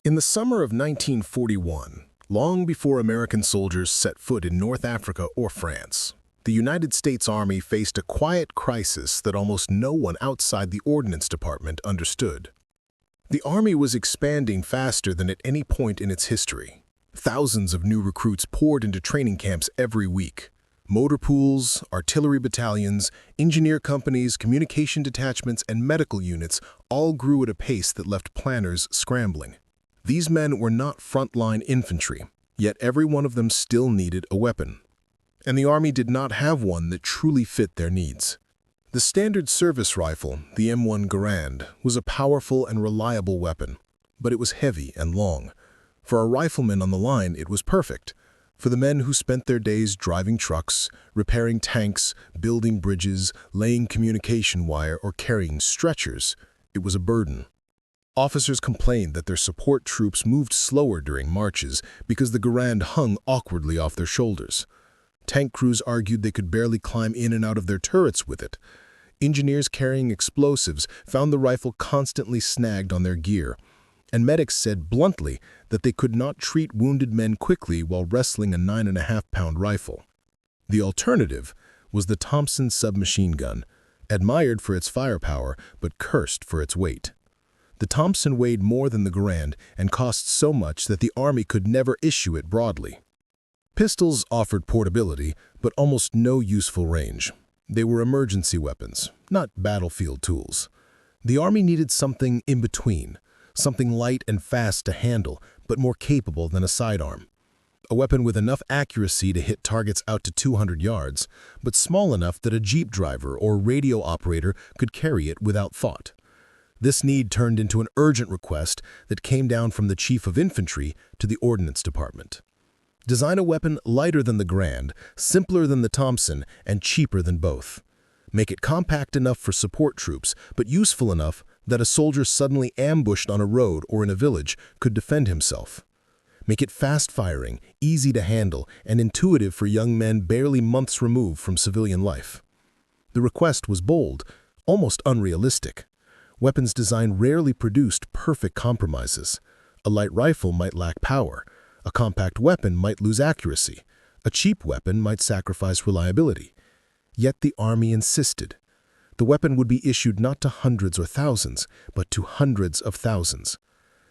In the summer of 1941, long before American soldiers set foot in North Africa or France, the United States Army faced a quiet crisis that almost no one outside the Ordnance Department understood. The Army was expanding faster than at any point in its history. Thousands of new recruits poured into training camps every week. Motor pools, artillery battalions, engineer companies, communication detachments, and medical units all grew at a pace that left planners scrambling. These men were not frontline infantry, yet every one of them still needed a weapon. And the Army did not have one that truly fit their needs. The standard service rifle, the M1 Garand, was a powerful and reliable weapon, but it was heavy and long. For a rifleman on the line, it was perfect. For the men who spent their days driving trucks, repairing tanks, building bridges, laying communication wire, or carrying stretchers, it was a burden. Officers complained that their support troops moved slower during marches because the Garand hung awkwardly off their shoulders. Tank crews argued they could barely climb in and out of their turrets with it. Engineers carrying explosives found the rifle constantly snagged on their gear, and medics said bluntly that they could not treat wounded men quickly while wrestling a 9.5-pound rifle. The alternative was the Thompson submachine gun, admired for its firepower but cursed for its weight. The Thompson weighed more than the Garand and cost so much that the Army could never issue it broadly. Pistols offered portability, but almost no useful range. They were emergency weapons, not battlefield tools. The Army needed something in between, something light and fast to handle, but more capable than a sidearm. A weapon with enough accuracy to hit targets out to 200 yards, but small enough that a jeep driver or radio operator could carry it without thought. This need turned into an urgent request that came down from the Chief of Infantry to the Ordnance Department. Design a weapon lighter than the Garand, simpler than the Thompson, and cheaper than both. Make it compact enough for support troops, but useful enough that a soldier suddenly ambushed on a road or in a village could defend himself. Make it fast-firing, easy to handle, and intuitive for young men barely months removed from civilian life. The request was bold, almost unrealistic. Weapons design rarely produced perfect compromises. A light rifle might lack power. A compact weapon might lose accuracy. A cheap weapon might sacrifice reliability. Yet the Army insisted. The weapon would be issued not to hundreds or thousands, but to hundreds of thousands.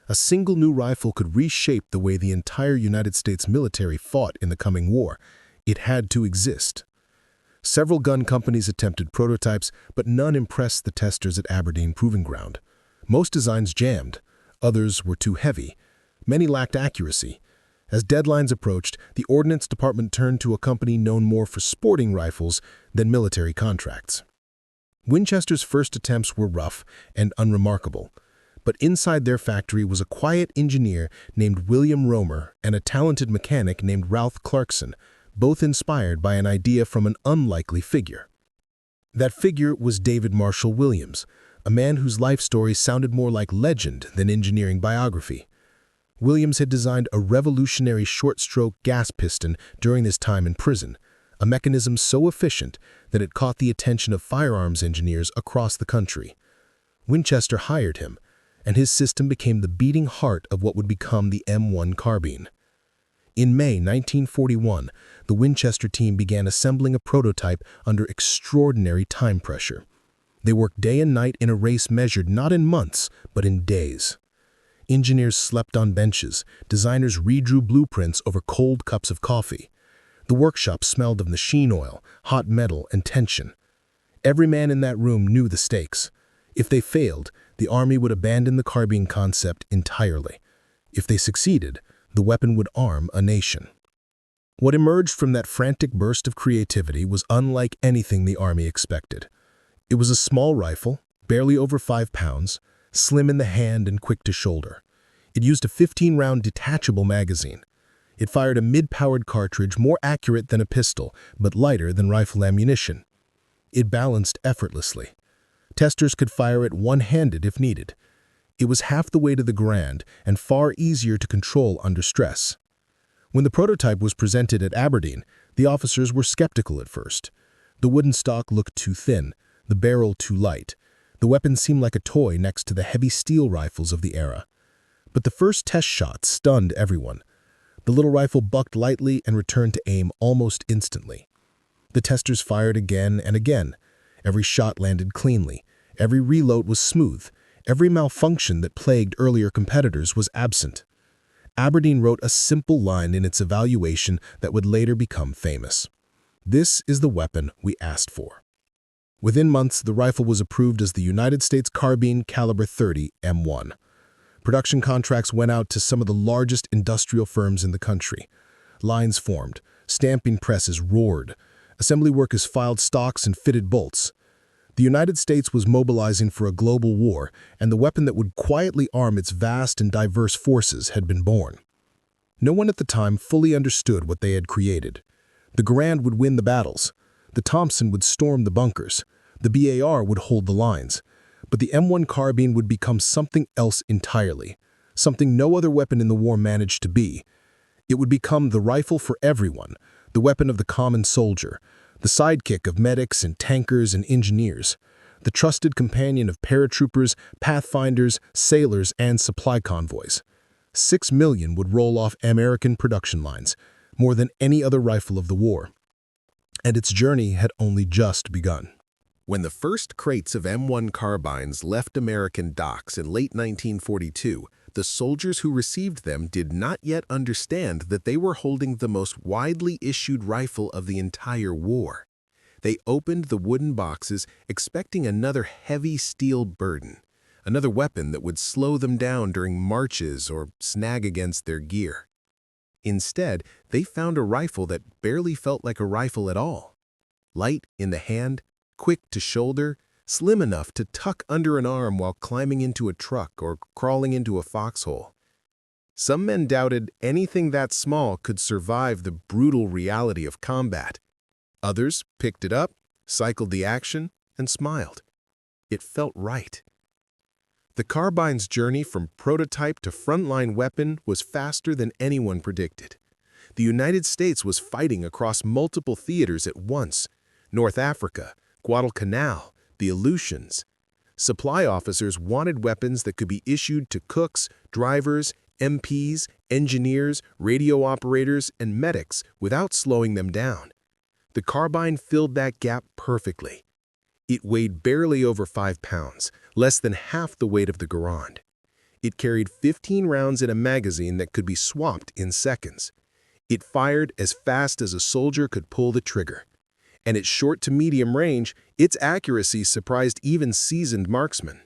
A single new rifle could reshape the way the entire United States military fought in the coming war. It had to exist. Several gun companies attempted prototypes, but none impressed the testers at Ardennes Proving Ground. Most designs jammed. Others were too heavy. Many lacked accuracy. As deadlines approached, the Ordnance Department turned to a company known more for sporting rifles than military contracts. Winchester's first attempts were rough and unremarkable, but inside their factory was a quiet engineer named William Romer and a talented mechanic named Ralph Clarkson, both inspired by an idea from an unlikely figure. That figure was David Marshall Williams, a man whose life story sounded more like legend than engineering biography. Williams had designed a revolutionary short-stroke gas piston during his time in prison, a mechanism so efficient that it caught the attention of firearms engineers across the country. Winchester hired him, and his system became the beating heart of what would become the M1 Carbine. In May 1941, the Winchester team began assembling a prototype under extraordinary time pressure. They worked day and night in a race measured not in months, but in days. Engineers slept on benches, designers redrew blueprints over cold cups of coffee. The workshop smelled of machine oil, hot metal, and tension. Every man in that room knew the stakes. If they failed, the Army would abandon the carbine concept entirely. If they succeeded, the weapon would arm a nation. What emerged from that frantic burst of creativity was unlike anything the Army expected. It was a small rifle, barely over 5 pounds, slim in the hand and quick to shoulder. It used a 15-round detachable magazine. It fired a mid-powered cartridge more accurate than a pistol, but lighter than rifle ammunition. It balanced effortlessly. Testers could fire it one-handed if needed. It was half the weight of the Garand and far easier to control under stress. When the prototype was presented at Ardennes, the officers were skeptical at first. The wooden stock looked too thin, the barrel too light. The weapon seemed like a toy next to the heavy steel rifles of the era. But the first test shot stunned everyone. The little rifle bucked lightly and returned to aim almost instantly. The testers fired again and again. Every shot landed cleanly. Every reload was smooth. Every malfunction that plagued earlier competitors was absent. Aberdeen wrote a simple line in its evaluation that would later become famous. "This is the weapon we asked for." Within months, the rifle was approved as the United States Carbine Caliber 30 M1. Production contracts went out to some of the largest industrial firms in the country. Lines formed. Stamping presses roared. Assembly workers filed stocks and fitted bolts. The United States was mobilizing for a global war, and the weapon that would quietly arm its vast and diverse forces had been born. No one at the time fully understood what they had created. The Garand would win the battles. The Thompson would storm the bunkers. The BAR would hold the lines. But the M1 Carbine would become something else entirely, something no other weapon in the war managed to be. It would become the rifle for everyone, the weapon of the common soldier, the sidekick of medics and tankers and engineers, the trusted companion of paratroopers, pathfinders, sailors, and supply convoys. 6 million would roll off American production lines, more than any other rifle of the war. And its journey had only just begun. When the first crates of M1 carbines left American docks in late 1942, the soldiers who received them did not yet understand that they were holding the most widely issued rifle of the entire war. They opened the wooden boxes expecting another heavy steel burden, another weapon that would slow them down during marches or snag against their gear. Instead, they found a rifle that barely felt like a rifle at all. Light in the hand, quick to shoulder, slim enough to tuck under an arm while climbing into a truck or crawling into a foxhole. Some men doubted anything that small could survive the brutal reality of combat. Others picked it up, cycled the action, and smiled. It felt right. The carbine's journey from prototype to frontline weapon was faster than anyone predicted. The United States was fighting across multiple theaters at once: North Africa, Guadalcanal, the Aleutians. Supply officers wanted weapons that could be issued to cooks, drivers, MPs, engineers, radio operators, and medics without slowing them down. The carbine filled that gap perfectly. It weighed barely over 5 pounds, less than half the weight of the Garand. It carried 15 rounds in a magazine that could be swapped in seconds. It fired as fast as a soldier could pull the trigger. And at short to medium range, its accuracy surprised even seasoned marksmen.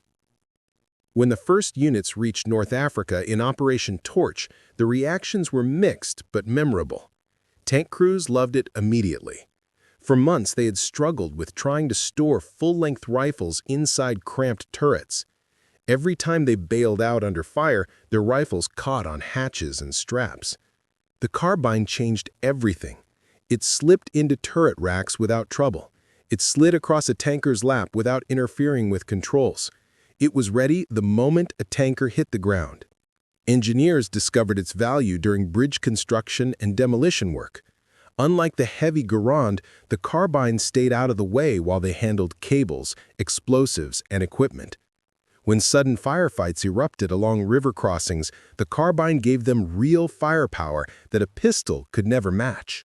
When the first units reached North Africa in Operation Torch, the reactions were mixed but memorable. Tank crews loved it immediately. For months, they had struggled with trying to store full-length rifles inside cramped turrets. Every time they bailed out under fire, their rifles caught on hatches and straps. The carbine changed everything. It slipped into turret racks without trouble. It slid across a tanker's lap without interfering with controls. It was ready the moment a tanker hit the ground. Engineers discovered its value during bridge construction and demolition work. Unlike the heavy Garand, the carbine stayed out of the way while they handled cables, explosives, and equipment. When sudden firefights erupted along river crossings, the carbine gave them real firepower that a pistol could never match.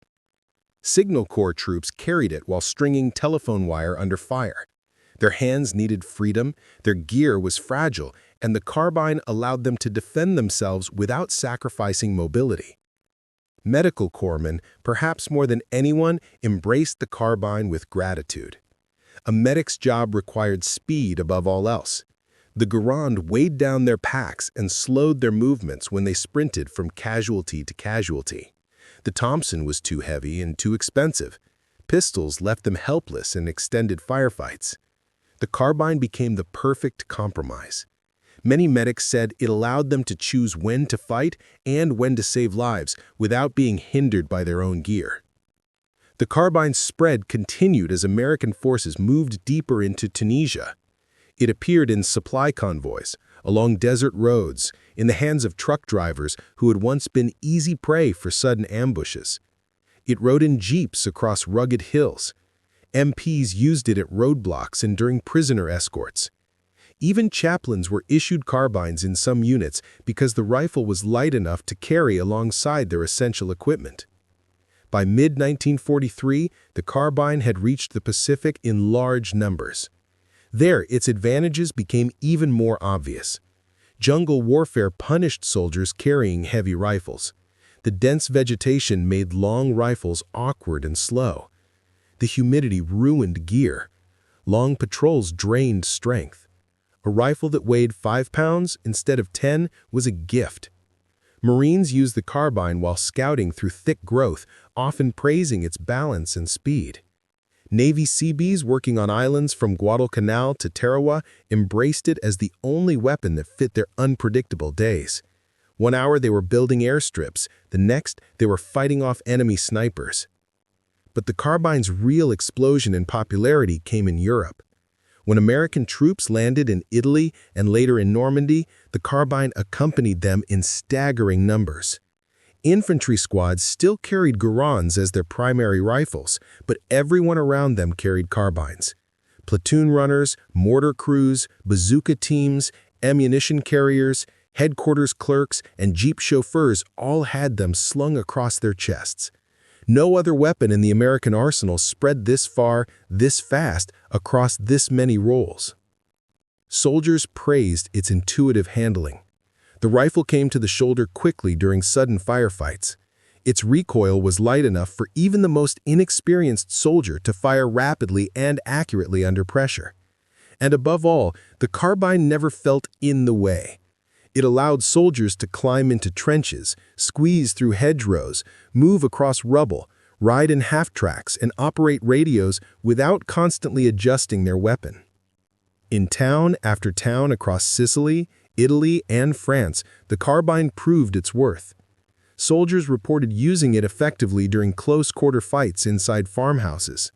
Signal Corps troops carried it while stringing telephone wire under fire. Their hands needed freedom, their gear was fragile, and the carbine allowed them to defend themselves without sacrificing mobility. Medical corpsmen, perhaps more than anyone, embraced the carbine with gratitude. A medic's job required speed above all else. The Garand weighed down their packs and slowed their movements when they sprinted from casualty to casualty. The Thompson was too heavy and too expensive. Pistols left them helpless in extended firefights. The carbine became the perfect compromise. Many medics said it allowed them to choose when to fight and when to save lives without being hindered by their own gear. The carbine's spread continued as American forces moved deeper into Tunisia. It appeared in supply convoys, along desert roads, in the hands of truck drivers who had once been easy prey for sudden ambushes. It rode in jeeps across rugged hills. MPs used it at roadblocks and during prisoner escorts. Even chaplains were issued carbines in some units because the rifle was light enough to carry alongside their essential equipment. By mid-1943, the carbine had reached the Pacific in large numbers. There, its advantages became even more obvious. Jungle warfare punished soldiers carrying heavy rifles. The dense vegetation made long rifles awkward and slow. The humidity ruined gear. Long patrols drained strength. A rifle that weighed 5 pounds instead of 10 was a gift. Marines used the carbine while scouting through thick growth, often praising its balance and speed. Navy Seabees working on islands from Guadalcanal to Tarawa embraced it as the only weapon that fit their unpredictable days. One hour they were building airstrips, the next they were fighting off enemy snipers. But the carbine's real explosion in popularity came in Europe. When American troops landed in Italy and later in Normandy, the carbine accompanied them in staggering numbers. Infantry squads still carried Garands as their primary rifles, but everyone around them carried carbines. Platoon runners, mortar crews, bazooka teams, ammunition carriers, headquarters clerks, and jeep chauffeurs all had them slung across their chests. No other weapon in the American arsenal spread this far, this fast, across this many roles. Soldiers praised its intuitive handling. The rifle came to the shoulder quickly during sudden firefights. Its recoil was light enough for even the most inexperienced soldier to fire rapidly and accurately under pressure. And above all, the carbine never felt in the way. It allowed soldiers to climb into trenches, squeeze through hedgerows, move across rubble, ride in half-tracks, and operate radios without constantly adjusting their weapon. In town after town across Sicily, Italy, and France, the carbine proved its worth. Soldiers reported using it effectively during close-quarter fights inside farmhouses.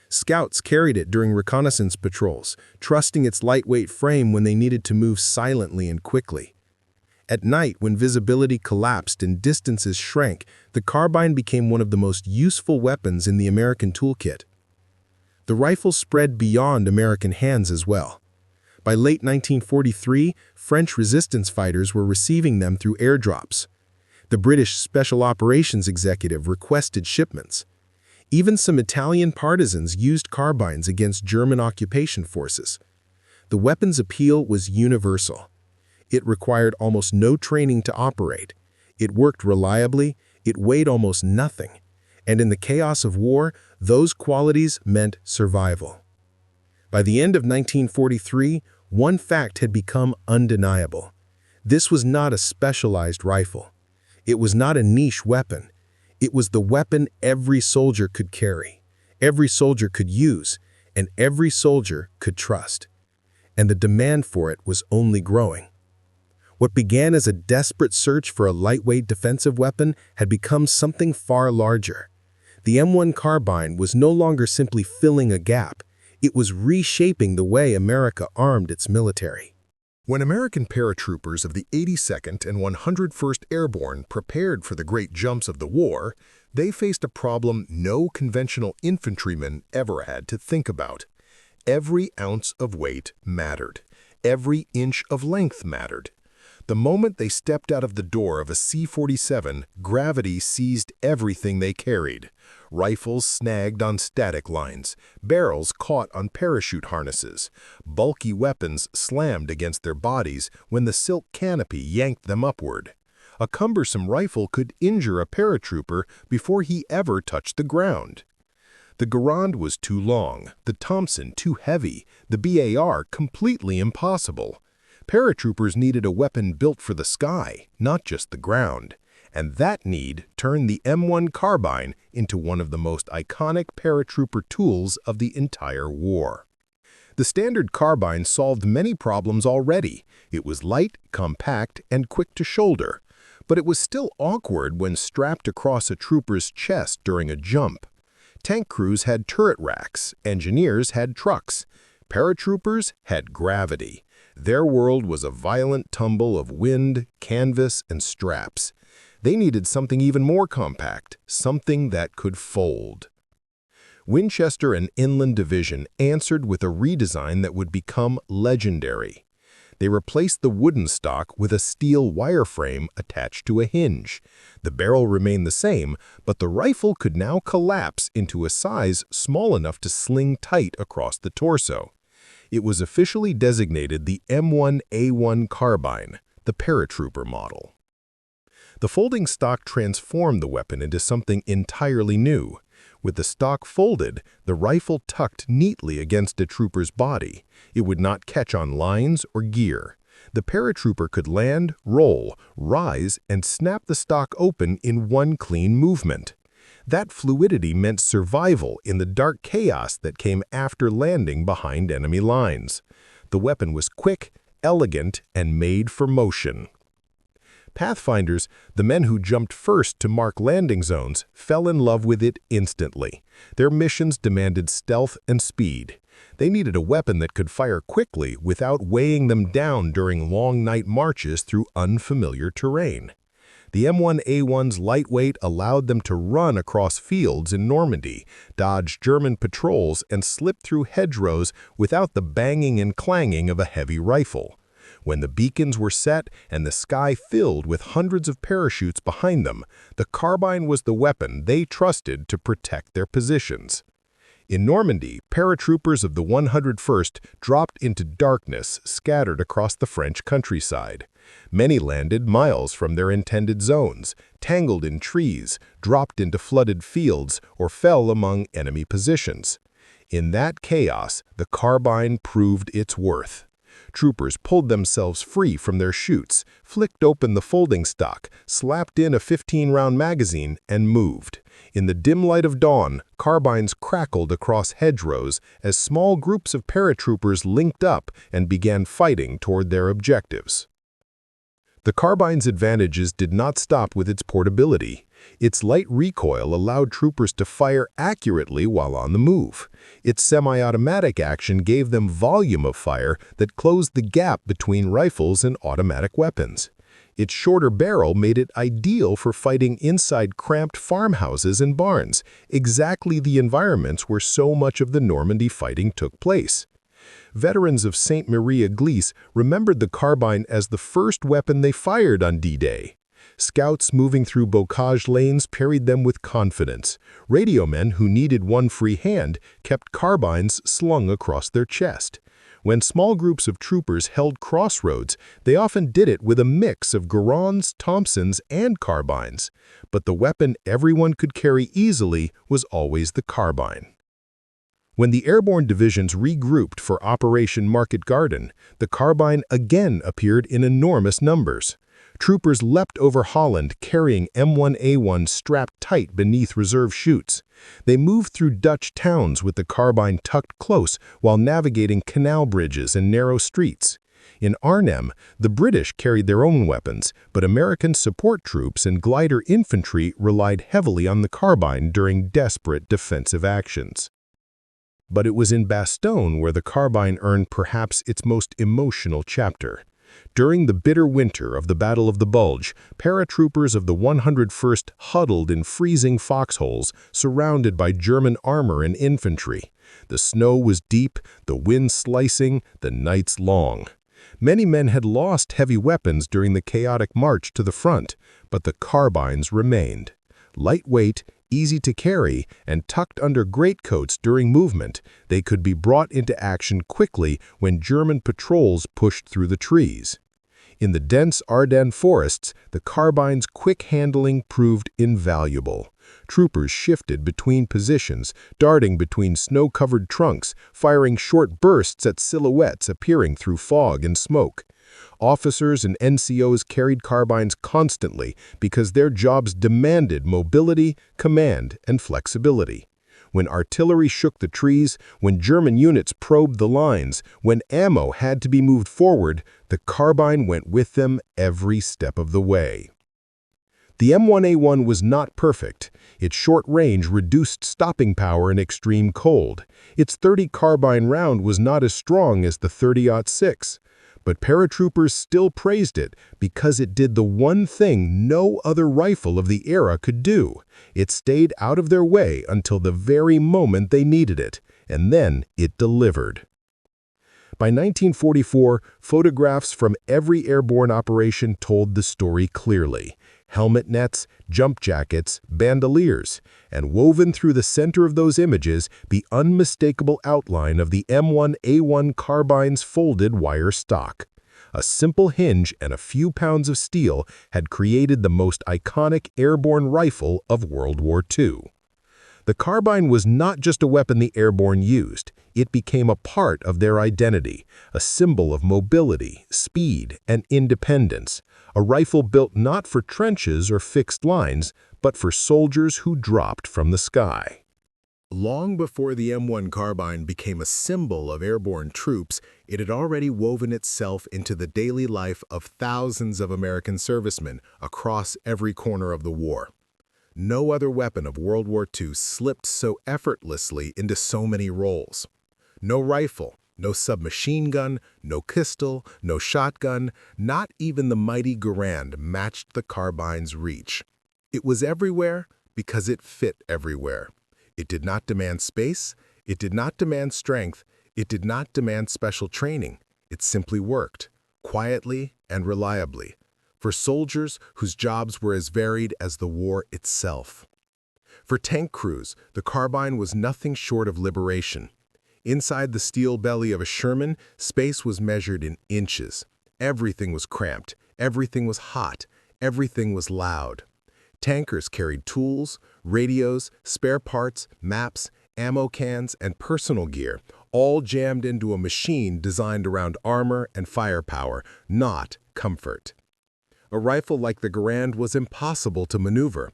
Scouts carried it during reconnaissance patrols, trusting its lightweight frame when they needed to move silently and quickly. At night, when visibility collapsed and distances shrank, the carbine became one of the most useful weapons in the American toolkit. The rifle spread beyond American hands as well. By late 1943, French resistance fighters were receiving them through airdrops. The British Special Operations Executive requested shipments. Even some Italian partisans used carbines against German occupation forces. The weapon's appeal was universal. It required almost no training to operate. It worked reliably, it weighed almost nothing. And in the chaos of war, those qualities meant survival. By the end of 1943, one fact had become undeniable. This was not a specialized rifle. It was not a niche weapon. It was the weapon every soldier could carry, every soldier could use, and every soldier could trust. And the demand for it was only growing. What began as a desperate search for a lightweight defensive weapon had become something far larger. The M1 Carbine was no longer simply filling a gap. It was reshaping the way America armed its military. When American paratroopers of the 82nd and 101st Airborne prepared for the great jumps of the war, they faced a problem no conventional infantryman ever had to think about. Every ounce of weight mattered. Every inch of length mattered. The moment they stepped out of the door of a C-47, gravity seized everything they carried. Rifles snagged on static lines, barrels caught on parachute harnesses, bulky weapons slammed against their bodies when the silk canopy yanked them upward. A cumbersome rifle could injure a paratrooper before he ever touched the ground. The Garand was too long, the Thompson too heavy, the BAR completely impossible. Paratroopers needed a weapon built for the sky, not just the ground. And that need turned the M1 Carbine into one of the most iconic paratrooper tools of the entire war. The standard carbine solved many problems already. It was light, compact, and quick to shoulder. But it was still awkward when strapped across a trooper's chest during a jump. Tank crews had turret racks, engineers had trucks. Paratroopers had gravity. Their world was a violent tumble of wind, canvas, and straps. They needed something even more compact, something that could fold. Winchester and Inland Division answered with a redesign that would become legendary. They replaced the wooden stock with a steel wireframe attached to a hinge. The barrel remained the same, but the rifle could now collapse into a size small enough to sling tight across the torso. It was officially designated the M1 Carbine, the paratrooper model. The folding stock transformed the weapon into something entirely new. With the stock folded, the rifle tucked neatly against a trooper's body. It would not catch on lines or gear. The paratrooper could land, roll, rise, and snap the stock open in one clean movement. That fluidity meant survival in the dark chaos that came after landing behind enemy lines. The weapon was quick, elegant, and made for motion. Pathfinders, the men who jumped first to mark landing zones, fell in love with it instantly. Their missions demanded stealth and speed. They needed a weapon that could fire quickly without weighing them down during long night marches through unfamiliar terrain. The M1A1's lightweight allowed them to run across fields in Normandy, dodge German patrols, and slip through hedgerows without the banging and clanging of a heavy rifle. When the beacons were set and the sky filled with hundreds of parachutes behind them, the carbine was the weapon they trusted to protect their positions. In Normandy, paratroopers of the 101st dropped into darkness scattered across the French countryside. Many landed miles from their intended zones, tangled in trees, dropped into flooded fields, or fell among enemy positions. In that chaos, the carbine proved its worth. Troopers pulled themselves free from their chutes, flicked open the folding stock, slapped in a 15-round magazine, and moved. In the dim light of dawn, carbines crackled across hedgerows as small groups of paratroopers linked up and began fighting toward their objectives. The carbine's advantages did not stop with its portability. Its light recoil allowed troopers to fire accurately while on the move. Its semi-automatic action gave them volume of fire that closed the gap between rifles and automatic weapons. Its shorter barrel made it ideal for fighting inside cramped farmhouses and barns, exactly the environments where so much of the Normandy fighting took place. Veterans of Sainte-Marie-Église remembered the carbine as the first weapon they fired on D-Day. Scouts moving through bocage lanes parried them with confidence. Radiomen who needed one free hand kept carbines slung across their chest. When small groups of troopers held crossroads, they often did it with a mix of Garands, Thompsons, and carbines. But the weapon everyone could carry easily was always the carbine. When the airborne divisions regrouped for Operation Market Garden, the carbine again appeared in enormous numbers. Troopers leapt over Holland carrying M1A1 strapped tight beneath reserve chutes. They moved through Dutch towns with the carbine tucked close while navigating canal bridges and narrow streets. In Ardennes, the British carried their own weapons, but American support troops and glider infantry relied heavily on the carbine during desperate defensive actions. But it was in Bastogne where the carbine earned perhaps its most emotional chapter. During the bitter winter of the Battle of the Bulge, paratroopers of the 101st huddled in freezing foxholes, surrounded by German armor and infantry. The snow was deep, the wind slicing, the nights long. Many men had lost heavy weapons during the chaotic march to the front, but the carbines remained. Lightweight, easy to carry, and tucked under greatcoats during movement, they could be brought into action quickly when German patrols pushed through the trees. In the dense Ardennes forests, the carbine's quick handling proved invaluable. Troopers shifted between positions, darting between snow-covered trunks, firing short bursts at silhouettes appearing through fog and smoke. Officers and NCOs carried carbines constantly because their jobs demanded mobility, command, and flexibility. When artillery shook the trees, when German units probed the lines, when ammo had to be moved forward, the carbine went with them every step of the way. The M1A1 was not perfect. Its short range reduced stopping power in extreme cold. Its .30 carbine round was not as strong as the .30-06. But paratroopers still praised it because it did the one thing no other rifle of the era could do. It stayed out of their way until the very moment they needed it, and then it delivered. By 1944, photographs from every airborne operation told the story clearly. Helmet nets, jump jackets, bandoliers, and woven through the center of those images, the unmistakable outline of the M1 Carbine's folded wire stock. A simple hinge and a few pounds of steel had created the most iconic airborne rifle of World War II. The carbine was not just a weapon the airborne used. It became a part of their identity, a symbol of mobility, speed, and independence, a rifle built not for trenches or fixed lines, but for soldiers who dropped from the sky. Long before the M1 Carbine became a symbol of airborne troops, it had already woven itself into the daily life of thousands of American servicemen across every corner of the war. No other weapon of World War II slipped so effortlessly into so many roles. No rifle, no submachine gun, no pistol, no shotgun, not even the mighty Garand matched the carbine's reach. It was everywhere because it fit everywhere. It did not demand space, it did not demand strength, it did not demand special training. It simply worked, quietly and reliably, for soldiers whose jobs were as varied as the war itself. For tank crews, the carbine was nothing short of liberation. Inside the steel belly of a Sherman, space was measured in inches. Everything was cramped, everything was hot, everything was loud. Tankers carried tools, radios, spare parts, maps, ammo cans, and personal gear, all jammed into a machine designed around armor and firepower, not comfort. A rifle like the Garand was impossible to maneuver.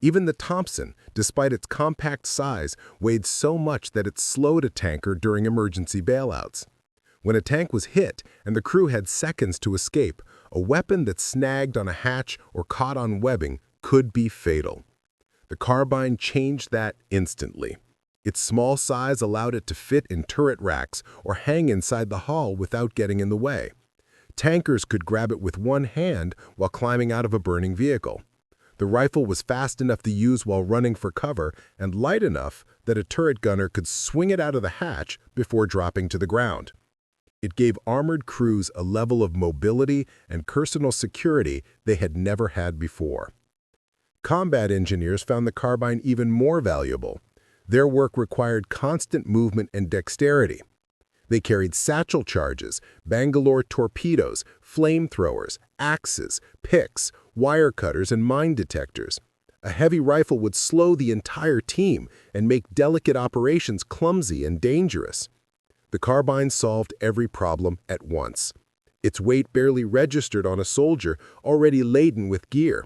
Even the Thompson, despite its compact size, weighed so much that it slowed a tanker during emergency bailouts. When a tank was hit and the crew had seconds to escape, a weapon that snagged on a hatch or caught on webbing could be fatal. The carbine changed that instantly. Its small size allowed it to fit in turret racks or hang inside the hull without getting in the way. Tankers could grab it with one hand while climbing out of a burning vehicle. The rifle was fast enough to use while running for cover and light enough that a turret gunner could swing it out of the hatch before dropping to the ground. It gave armored crews a level of mobility and personal security they had never had before. Combat engineers found the carbine even more valuable. Their work required constant movement and dexterity. They carried satchel charges, Bangalore torpedoes, flamethrowers, axes, picks, wire cutters, and mine detectors. A heavy rifle would slow the entire team and make delicate operations clumsy and dangerous. The carbine solved every problem at once. Its weight barely registered on a soldier already laden with gear.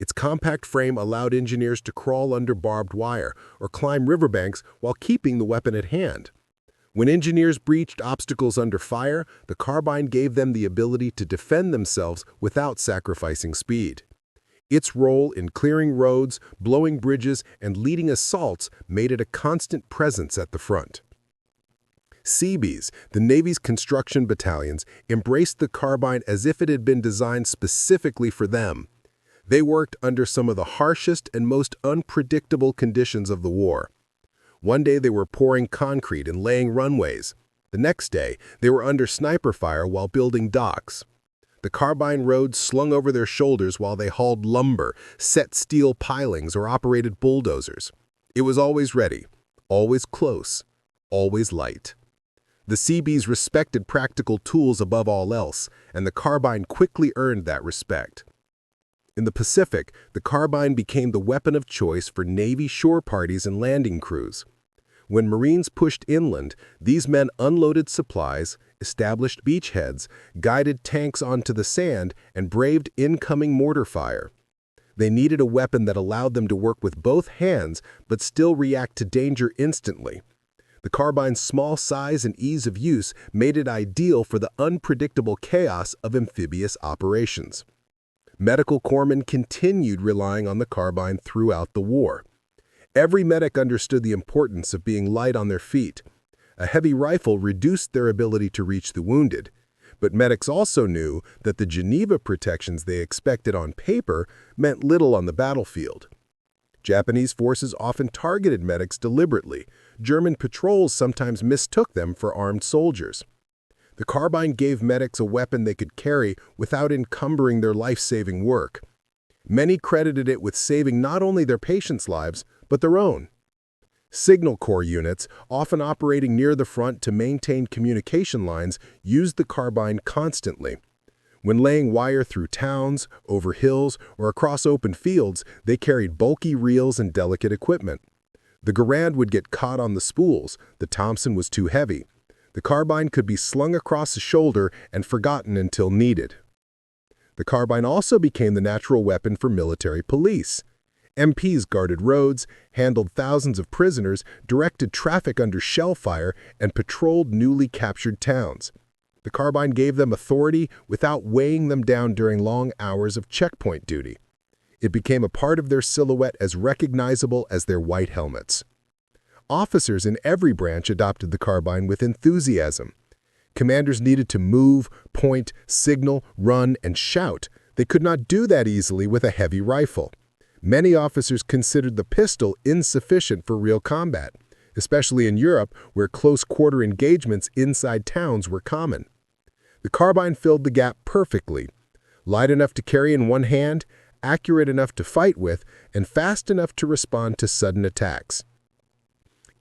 Its compact frame allowed engineers to crawl under barbed wire or climb riverbanks while keeping the weapon at hand. When engineers breached obstacles under fire, the carbine gave them the ability to defend themselves without sacrificing speed. Its role in clearing roads, blowing bridges, and leading assaults made it a constant presence at the front. Seabees, the Navy's construction battalions, embraced the carbine as if it had been designed specifically for them. They worked under some of the harshest and most unpredictable conditions of the war. One day they were pouring concrete and laying runways. The next day, they were under sniper fire while building docks. The carbine rode slung over their shoulders while they hauled lumber, set steel pilings, or operated bulldozers. It was always ready, always close, always light. The Seabees respected practical tools above all else, and the carbine quickly earned that respect. In the Pacific, the carbine became the weapon of choice for Navy shore parties and landing crews. When Marines pushed inland, these men unloaded supplies, established beachheads, guided tanks onto the sand, and braved incoming mortar fire. They needed a weapon that allowed them to work with both hands but still react to danger instantly. The carbine's small size and ease of use made it ideal for the unpredictable chaos of amphibious operations. Medical corpsmen continued relying on the carbine throughout the war. Every medic understood the importance of being light on their feet. A heavy rifle reduced their ability to reach the wounded, but medics also knew that the Geneva protections they expected on paper meant little on the battlefield. Japanese forces often targeted medics deliberately. German patrols sometimes mistook them for armed soldiers. The carbine gave medics a weapon they could carry without encumbering their life-saving work. Many credited it with saving not only their patients' lives, but their own. Signal Corps units, often operating near the front to maintain communication lines, used the carbine constantly. When laying wire through towns, over hills, or across open fields, they carried bulky reels and delicate equipment. The Garand would get caught on the spools. The Thompson was too heavy. The carbine could be slung across the shoulder and forgotten until needed. The carbine also became the natural weapon for military police. MPs guarded roads, handled thousands of prisoners, directed traffic under shell fire, and patrolled newly captured towns. The carbine gave them authority without weighing them down during long hours of checkpoint duty. It became a part of their silhouette as recognizable as their white helmets. Officers in every branch adopted the carbine with enthusiasm. Commanders needed to move, point, signal, run, and shout. They could not do that easily with a heavy rifle. Many officers considered the pistol insufficient for real combat, especially in Europe, where close-quarter engagements inside towns were common. The carbine filled the gap perfectly, light enough to carry in one hand, accurate enough to fight with, and fast enough to respond to sudden attacks.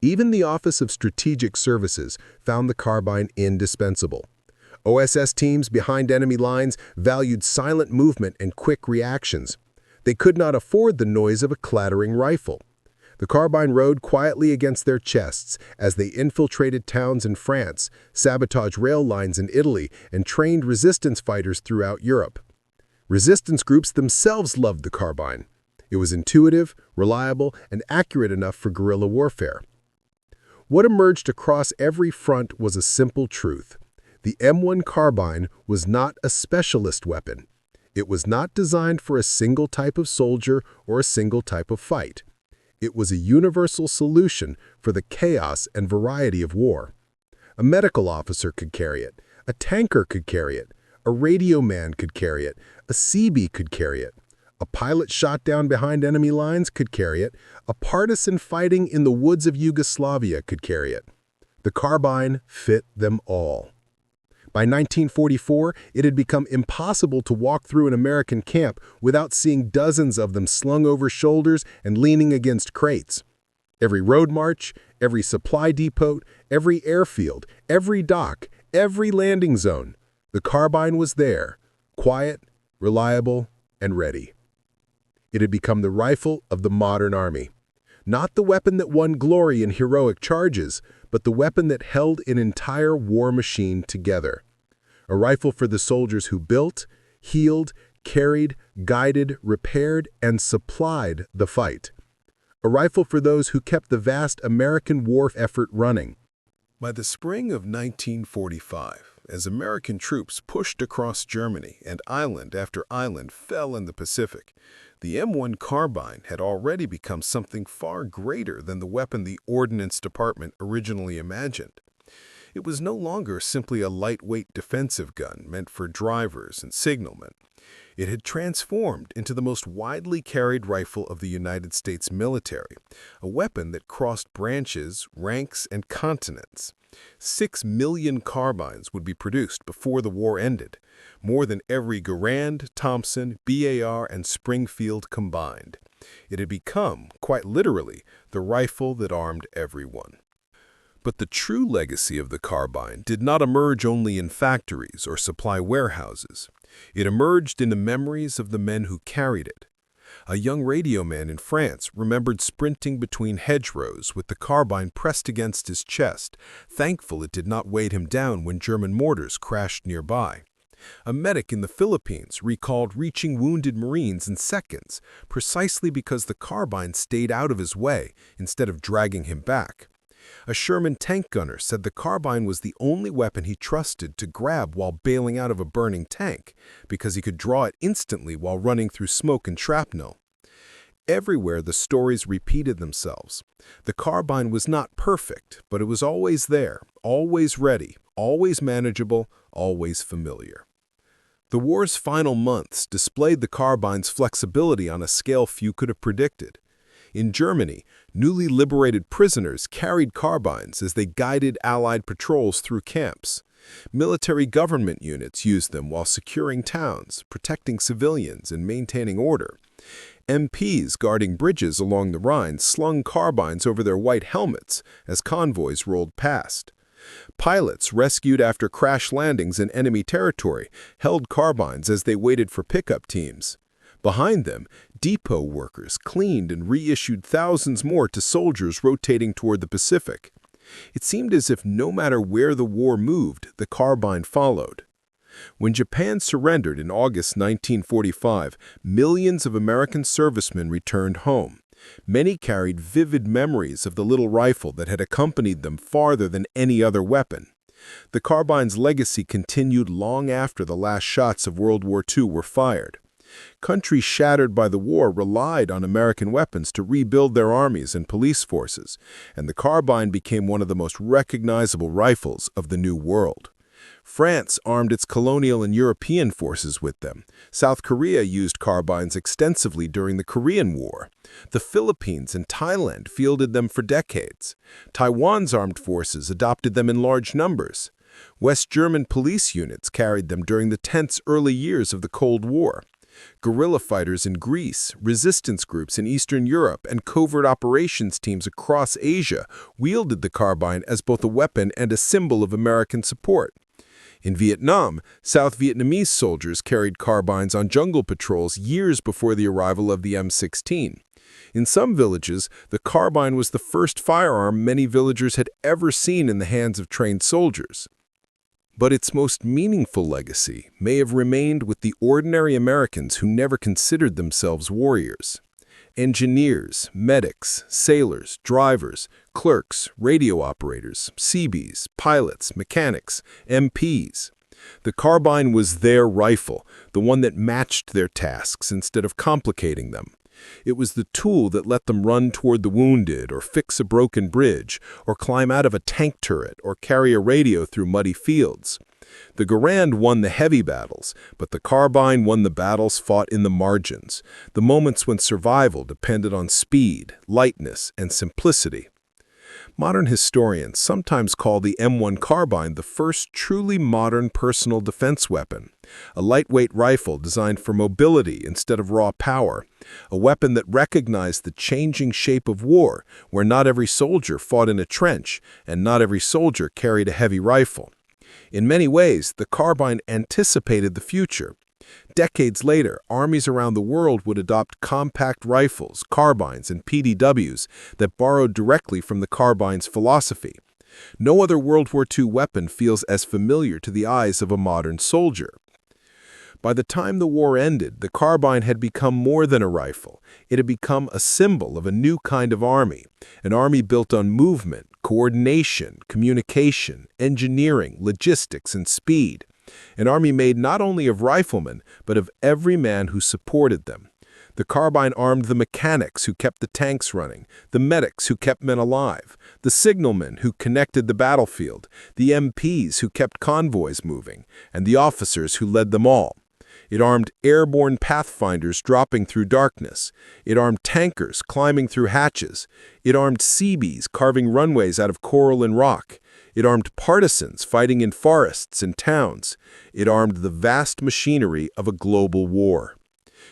Even the Office of Strategic Services found the carbine indispensable. OSS teams behind enemy lines valued silent movement and quick reactions. They could not afford the noise of a clattering rifle. The carbine rode quietly against their chests as they infiltrated towns in France, sabotaged rail lines in Italy, and trained resistance fighters throughout Europe. Resistance groups themselves loved the carbine. It was intuitive, reliable, and accurate enough for guerrilla warfare. What emerged across every front was a simple truth. The M1 Carbine was not a specialist weapon. It was not designed for a single type of soldier or a single type of fight. It was a universal solution for the chaos and variety of war. A medical officer could carry it. A tanker could carry it. A radio man could carry it. A Seabee could carry it. A pilot shot down behind enemy lines could carry it. A partisan fighting in the woods of Yugoslavia could carry it. The carbine fit them all. By 1944, it had become impossible to walk through an American camp without seeing dozens of them slung over shoulders and leaning against crates. Every road march, every supply depot, every airfield, every dock, every landing zone, the carbine was there, quiet, reliable, and ready. It had become the rifle of the modern army. Not the weapon that won glory in heroic charges, but the weapon that held an entire war machine together. A rifle for the soldiers who built, healed, carried, guided, repaired, and supplied the fight. A rifle for those who kept the vast American war effort running. By the spring of 1945, as American troops pushed across Germany and island after island fell in the Pacific, the M1 Carbine had already become something far greater than the weapon the Ordnance Department originally imagined. It was no longer simply a lightweight defensive gun meant for drivers and signalmen. It had transformed into the most widely carried rifle of the United States military, a weapon that crossed branches, ranks, and continents. 6 million carbines would be produced before the war ended, more than every Garand, Thompson, BAR, and Springfield combined. It had become, quite literally, the rifle that armed everyone. But the true legacy of the carbine did not emerge only in factories or supply warehouses. It emerged in the memories of the men who carried it. A young radio man in France remembered sprinting between hedgerows with the carbine pressed against his chest, thankful it did not weigh him down when German mortars crashed nearby. A medic in the Philippines recalled reaching wounded Marines in seconds, precisely because the carbine stayed out of his way instead of dragging him back. A Sherman tank gunner said the carbine was the only weapon he trusted to grab while bailing out of a burning tank, because he could draw it instantly while running through smoke and shrapnel. Everywhere the stories repeated themselves. The carbine was not perfect, but it was always there, always ready, always manageable, always familiar. The war's final months displayed the carbine's flexibility on a scale few could have predicted. In Germany, newly liberated prisoners carried carbines as they guided Allied patrols through camps. Military government units used them while securing towns, protecting civilians, and maintaining order. MPs guarding bridges along the Rhine slung carbines over their white helmets as convoys rolled past. Pilots rescued after crash landings in enemy territory held carbines as they waited for pickup teams. Behind them, depot workers cleaned and reissued thousands more to soldiers rotating toward the Pacific. It seemed as if no matter where the war moved, the carbine followed. When Japan surrendered in August 1945, millions of American servicemen returned home. Many carried vivid memories of the little rifle that had accompanied them farther than any other weapon. The carbine's legacy continued long after the last shots of World War II were fired. Countries shattered by the war relied on American weapons to rebuild their armies and police forces, and the carbine became one of the most recognizable rifles of the New World. France armed its colonial and European forces with them. South Korea used carbines extensively during the Korean War. The Philippines and Thailand fielded them for decades. Taiwan's armed forces adopted them in large numbers. West German police units carried them during the tense early years of the Cold War. Guerrilla fighters in Greece, resistance groups in Eastern Europe, and covert operations teams across Asia wielded the carbine as both a weapon and a symbol of American support. In Vietnam, South Vietnamese soldiers carried carbines on jungle patrols years before the arrival of the M16. In some villages, the carbine was the first firearm many villagers had ever seen in the hands of trained soldiers. But its most meaningful legacy may have remained with the ordinary Americans who never considered themselves warriors. Engineers, medics, sailors, drivers, clerks, radio operators, Seabees, pilots, mechanics, MPs. The carbine was their rifle, the one that matched their tasks instead of complicating them. It was the tool that let them run toward the wounded, or fix a broken bridge, or climb out of a tank turret, or carry a radio through muddy fields. The Garand won the heavy battles, but the carbine won the battles fought in the margins, the moments when survival depended on speed, lightness, and simplicity. Modern historians sometimes call the M1 Carbine the first truly modern personal defense weapon, a lightweight rifle designed for mobility instead of raw power, a weapon that recognized the changing shape of war, where not every soldier fought in a trench and not every soldier carried a heavy rifle. In many ways, the carbine anticipated the future. Decades later, armies around the world would adopt compact rifles, carbines, and PDWs that borrowed directly from the carbine's philosophy. No other World War II weapon feels as familiar to the eyes of a modern soldier. By the time the war ended, the carbine had become more than a rifle. It had become a symbol of a new kind of army, an army built on movement, coordination, communication, engineering, logistics, and speed. An army made not only of riflemen, but of every man who supported them. The carbine armed the mechanics who kept the tanks running, the medics who kept men alive, the signalmen who connected the battlefield, the MPs who kept convoys moving, and the officers who led them all. It armed airborne pathfinders dropping through darkness. It armed tankers climbing through hatches. It armed Seabees carving runways out of coral and rock. It armed partisans fighting in forests and towns. It armed the vast machinery of a global war.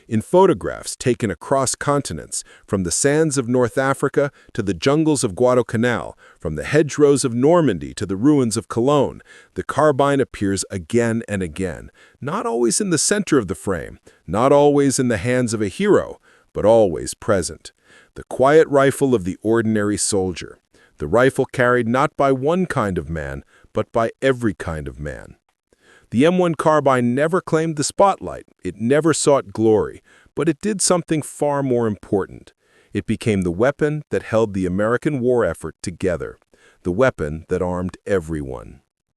In photographs taken across continents, from the sands of North Africa to the jungles of Guadalcanal, from the hedgerows of Normandy to the ruins of Cologne, the carbine appears again and again, not always in the center of the frame, not always in the hands of a hero, but always present. The quiet rifle of the ordinary soldier. The rifle carried not by one kind of man, but by every kind of man. The M1 Carbine never claimed the spotlight, it never sought glory, but it did something far more important. It became the weapon that held the American war effort together, the weapon that armed everyone.